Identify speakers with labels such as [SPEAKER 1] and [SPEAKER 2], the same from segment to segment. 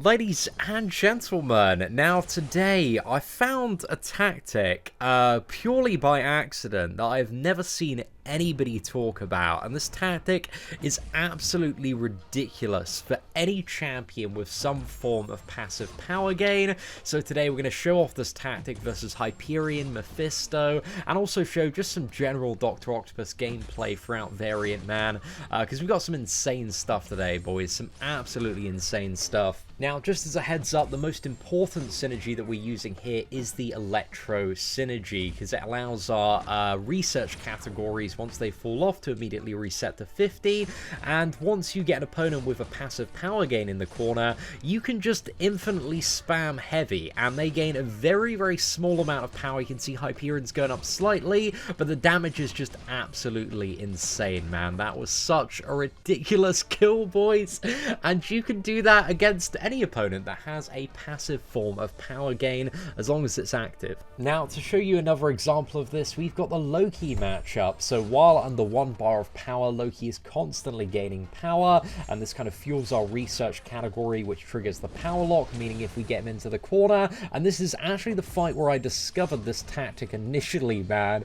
[SPEAKER 1] Ladies and gentlemen, now today I found a tactic purely by accident that I've never seen anybody talk about, and this tactic is absolutely ridiculous for any champion with some form of passive power gain. So today we're going to show off this tactic versus Hyperion, Mephisto, and also show just some general Doctor Octopus gameplay throughout Variant, man, because we've got some insane stuff today, boys, some absolutely insane stuff. Now, just as a heads up, the most important synergy that we're using here is the Electro synergy, because it allows our research categories, once they fall off, to immediately reset to 50, and once you get an opponent with a passive power gain in the corner, you can just infinitely spam heavy, and they gain a very, very small amount of power. You can see Hyperion's going up slightly, but the damage is just absolutely insane, man. That was such a ridiculous kill, boys, and you can do that against any opponent that has a passive form of power gain, as long as it's active. Now, to show you another example of this, we've got the Loki matchup. So while under 1 bar of power, Loki is constantly gaining power, and this kind of fuels our research category, which triggers the power lock, meaning if we get him into the corner, and this is actually the fight where I discovered this tactic initially, man.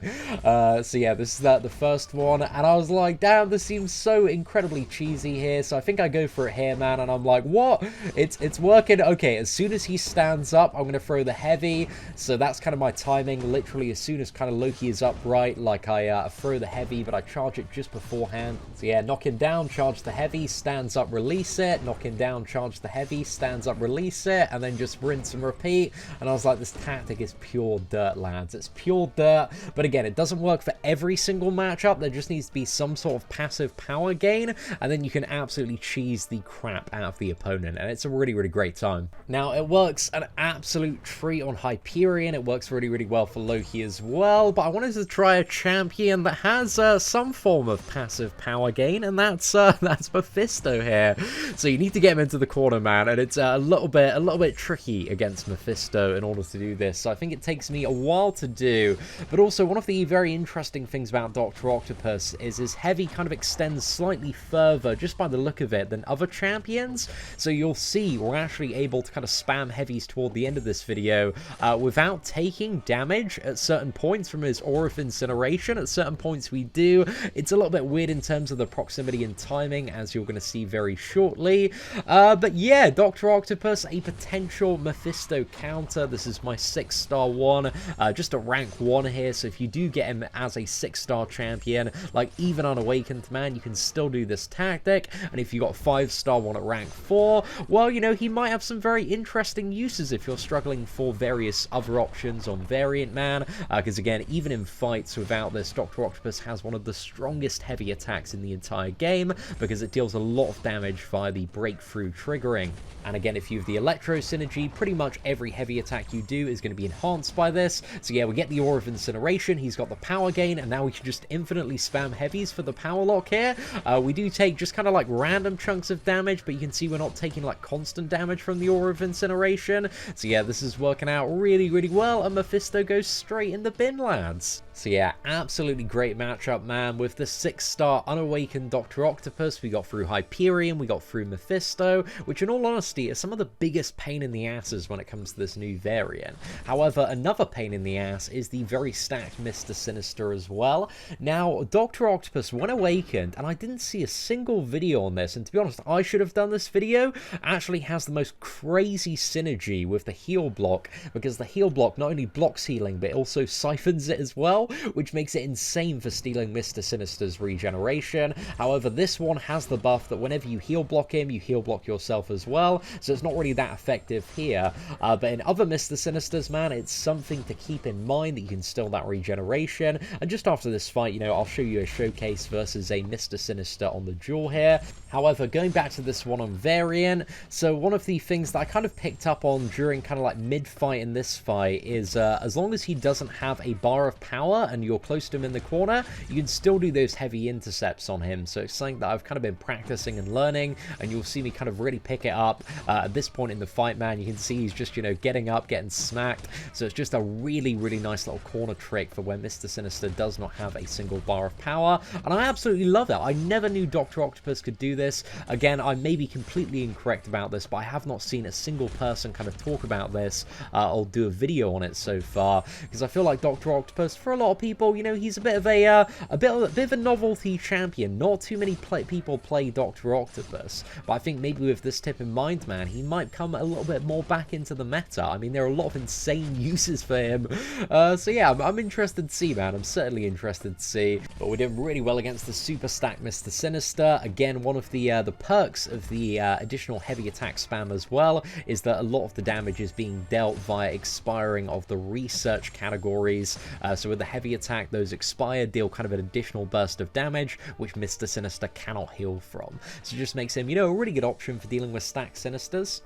[SPEAKER 1] So yeah, this is the first one, and I was like, damn, this seems so incredibly cheesy here, so I think I go for it here, man, and I'm like, what? It's working. Okay, as soon as he stands up, I'm going to throw the heavy, so that's kind of my timing. Literally, as soon as kind of Loki is upright, like I throw the heavy, but I charge it just beforehand. So yeah, knock him down, charge the heavy, stands up, release it, knock him down, charge the heavy, stands up, release it, and then just rinse and repeat. And I was like, this tactic is pure dirt, lads. It's pure dirt, but again, it doesn't work for every single matchup. There just needs to be some sort of passive power gain, and then you can absolutely cheese the crap out of the opponent, and it's a really great time. Now, it works an absolute treat on Hyperion. It works really well for Loki as well, but I wanted to try a champion that has some form of passive power gain, and that's Mephisto here. So you need to get him into the corner, man, and it's a little bit tricky against Mephisto in order to do this. So I think it takes me a while to do, but also one of the very interesting things about Doctor Octopus is his heavy kind of extends slightly further, just by the look of it, than other champions. So you'll see we're actually able to kind of spam heavies toward the end of this video without taking damage at certain points from his Aura of Incineration. At certain points we do. It's a little bit weird in terms of the proximity and timing, as you're going to see very shortly. But yeah, Doctor Octopus, a potential Mephisto counter. This is my 6-star one, just a rank 1 here, so if you do get him as a 6-star champion, like even unawakened, man, you can still do this tactic. And if you got a 5-star one at rank 4, well, you know, he might have some very interesting uses if you're struggling for various other options on Variant, man, because again, even in fights without this, Doctor Octopus has one of the strongest heavy attacks in the entire game, because it deals a lot of damage via the breakthrough triggering. And again, if you have the Electro synergy, pretty much every heavy attack you do is going to be enhanced by this. So yeah, we get the Aura of Incineration, he's got the power gain, and now we can just infinitely spam heavies for the power lock here. We do take just kind of like random chunks of damage, but you can see we're not taking like constant damage from the Aura of Incineration. So yeah, this is working out really well, and Mephisto goes straight in the bin, lads. So yeah, absolutely great matchup, man. With the 6-star unawakened Doctor Octopus, we got through Hyperion, we got through Mephisto, which in all honesty are some of the biggest pain in the asses when it comes to this new variant. However, another pain in the ass is the very stacked Mister Sinister as well. Now, Doctor Octopus, when awakened, and I didn't see a single video on this, and to be honest, I should have done this video, actually has the most crazy synergy with the heal block, because the heal block not only blocks healing, but it also siphons it as well, which makes it insane for stealing Mister Sinister's regeneration. However, this one has the buff that whenever you heal block him, you heal block yourself as well, so it's not really that effective here. But in other Mister Sinisters, man, it's something to keep in mind that you can steal that regeneration. And just after this fight, you know, I'll show you a showcase versus a Mister Sinister on the duel here. However, going back to this one on Variant, so one of the things that I kind of picked up on during kind of like mid-fight in this fight is as long as he doesn't have a bar of power and you're close to him in the corner, you can still do those heavy intercepts on him. So it's something that I've kind of been practicing and learning, and you'll see me kind of really pick it up at this point in the fight, man. You can see he's just, you know, getting up, getting smacked. So it's just a really nice little corner trick for when Mister Sinister does not have a single bar of power, and I absolutely love it. I never knew Doctor Octopus could do this. this. Again, I may be completely incorrect about this, but I have not seen a single person kind of talk about this or do a video on it so far, because I feel like Dr. Octopus, for a lot of people, you know, he's a bit of a novelty champion. Not too many people play Dr. Octopus, but I think maybe with this tip in mind, man, he might come a little bit more back into the meta. I mean, there are a lot of insane uses for him. So yeah, I'm interested to see, man. I'm certainly interested to see. But we're doing really well against the super stack Mister Sinister. Again, one of the perks of the additional heavy attack spam as well is that a lot of the damage is being dealt via expiring of the research categories. So with the heavy attack, those expire, deal kind of an additional burst of damage, which Mister Sinister cannot heal from. So it just makes him, you know, a really good option for dealing with stack Sinisters.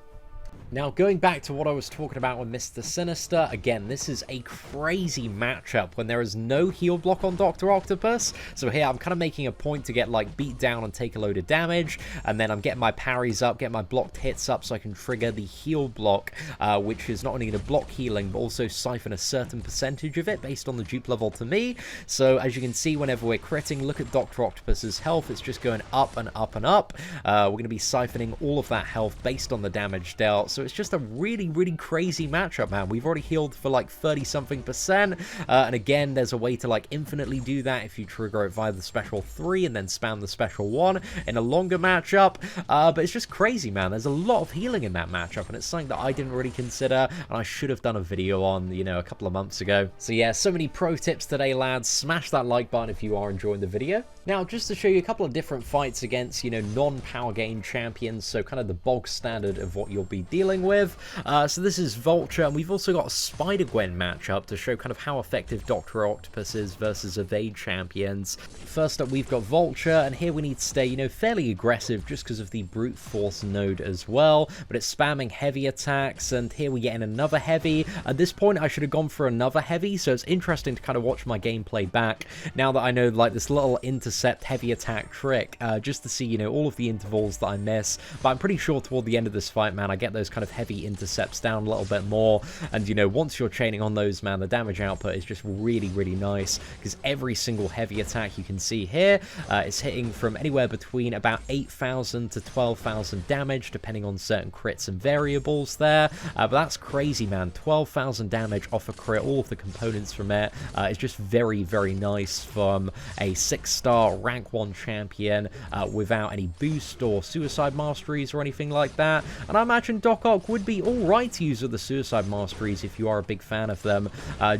[SPEAKER 1] Now, going back to what I was talking about with Mister Sinister, again, this is a crazy matchup when there is no heal block on Dr. Octopus. So here, I'm kind of making a point to get, like, beat down and take a load of damage, and then I'm getting my parries up, getting my blocked hits up so I can trigger the heal block, which is not only going to block healing, but also siphon a certain percentage of it based on the dupe level to me. So, as you can see, whenever we're critting, look at Dr. Octopus's health. It's just going up and up and up. We're going to be siphoning all of that health based on the damage dealt. So it's just a really, really crazy matchup, man. We've already healed for like 30-something%. And again, there's a way to like infinitely do that if you trigger it via the special 3 and then spam the special 1 in a longer matchup. But it's just crazy, man. There's a lot of healing in that matchup, and it's something that I didn't really consider, and I should have done a video on, you know, a couple of months ago. So yeah, so many pro tips today, lads. Smash that like button if you are enjoying the video. Now, just to show you a couple of different fights against, you know, non-power gain champions, so kind of the bog standard of what you'll be dealing with. So this is Vulture, and we've also got a Spider-Gwen matchup to show kind of how effective Dr. Octopus is versus evade champions. First up, we've got Vulture, and here we need to stay, you know, fairly aggressive just because of the brute force node as well, but it's spamming heavy attacks, and here we get in another heavy. At this point, I should have gone for another heavy, so it's interesting to kind of watch my gameplay back now that I know, like, this little Intercept heavy attack trick, just to see, you know, all of the intervals that I miss. But I'm pretty sure toward the end of this fight, man, I get those kind of heavy intercepts down a little bit more, and, you know, once you're chaining on those, man, the damage output is just really, really nice, because every single heavy attack you can see here is hitting from anywhere between about 8,000 to 12,000 damage, depending on certain crits and variables there. But that's crazy, man. 12,000 damage off a crit, all of the components from it is just very, very nice from a 6-star rank 1 champion without any boost or suicide masteries or anything like that. And I imagine Doc Ock would be alright to use with the suicide masteries if you are a big fan of them,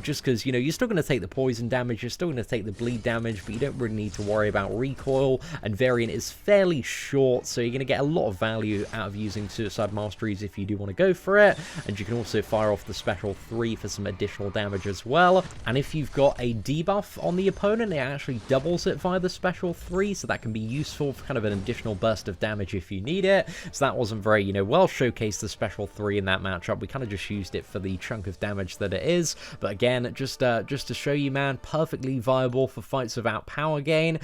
[SPEAKER 1] just because, you know, you're still going to take the poison damage, you're still going to take the bleed damage, but you don't really need to worry about recoil, and Variant is fairly short, so you're going to get a lot of value out of using suicide masteries if you do want to go for it, and you can also fire off the special 3 for some additional damage as well. And if you've got a debuff on the opponent, it actually doubles it via the special 3, so that can be useful for kind of an additional burst of damage if you need it. So that wasn't very, you know, well showcased, the special 3 in that matchup. We kind of just used it for the chunk of damage that it is, but again, just to show you, man, perfectly viable for fights without power gain.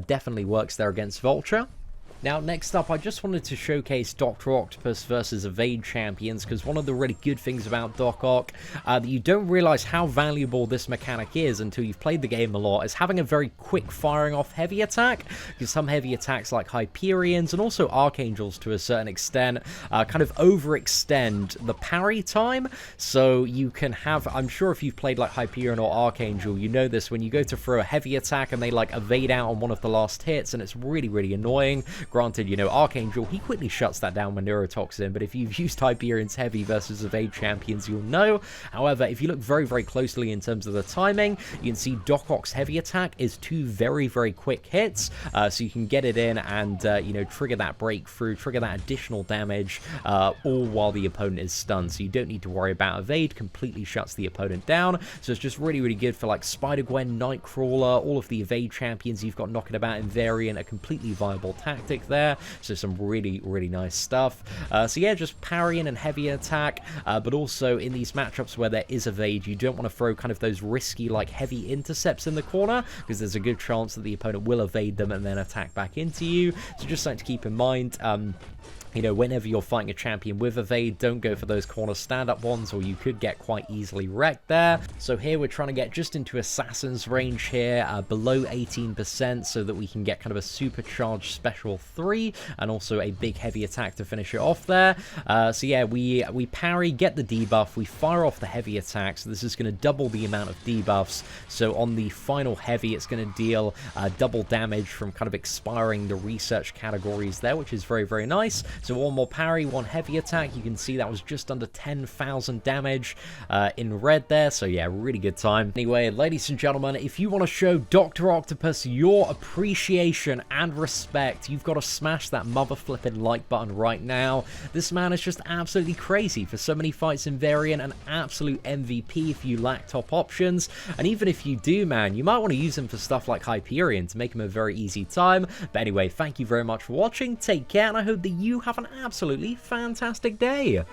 [SPEAKER 1] Definitely works there against Vulture. Now, next up, I just wanted to showcase Dr. Octopus versus Evade champions, because one of the really good things about Doc Ock that you don't realize how valuable this mechanic is until you've played the game a lot is having a very quick firing off heavy attack, because some heavy attacks like Hyperions and also Archangels to a certain extent kind of overextend the parry time. So you can have, I'm sure if you've played like Hyperion or Archangel, you know this, when you go to throw a heavy attack and they like evade out on one of the last hits, and it's really, really annoying. Granted, you know, Archangel, he quickly shuts that down with Neurotoxin, but if you've used Hyperion's heavy versus evade champions, you'll know. However, if you look very, very closely in terms of the timing, you can see Doc Ock's heavy attack is 2 very, very quick hits, so you can get it in and, you know, trigger that breakthrough, trigger that additional damage, all while the opponent is stunned, so you don't need to worry about evade, completely shuts the opponent down. So it's just really, really good for, like, Spider-Gwen, Nightcrawler, all of the evade champions you've got knocking about in Variant, a completely viable tactic there. So some really, really nice stuff. So yeah, just parrying and heavy attack, but also in these matchups where there is evade, you don't want to throw kind of those risky, like, heavy intercepts in the corner, because there's a good chance that the opponent will evade them and then attack back into you. So just something to keep in mind. You know, whenever you're fighting a champion with a Vayne, don't go for those corner stand-up ones, or you could get quite easily wrecked there. So here we're trying to get just into Assassin's range here, below 18%, so that we can get kind of a supercharged special 3, and also a big heavy attack to finish it off there. So yeah, we parry, get the debuff, we fire off the heavy attack, so this is going to double the amount of debuffs. So on the final heavy, it's going to deal double damage from kind of expiring the research categories there, which is very, very nice. So one more parry, one heavy attack. You can see that was just under 10,000 damage in red there. So yeah, really good time. Anyway, ladies and gentlemen, if you want to show Dr. Octopus your appreciation and respect, you've got to smash that mother flipping like button right now. This man is just absolutely crazy for so many fights in Variant, an absolute MVP if you lack top options. And even if you do, man, you might want to use him for stuff like Hyperion to make him a very easy time. But anyway, thank you very much for watching. Take care, and I hope that you have an absolutely fantastic day.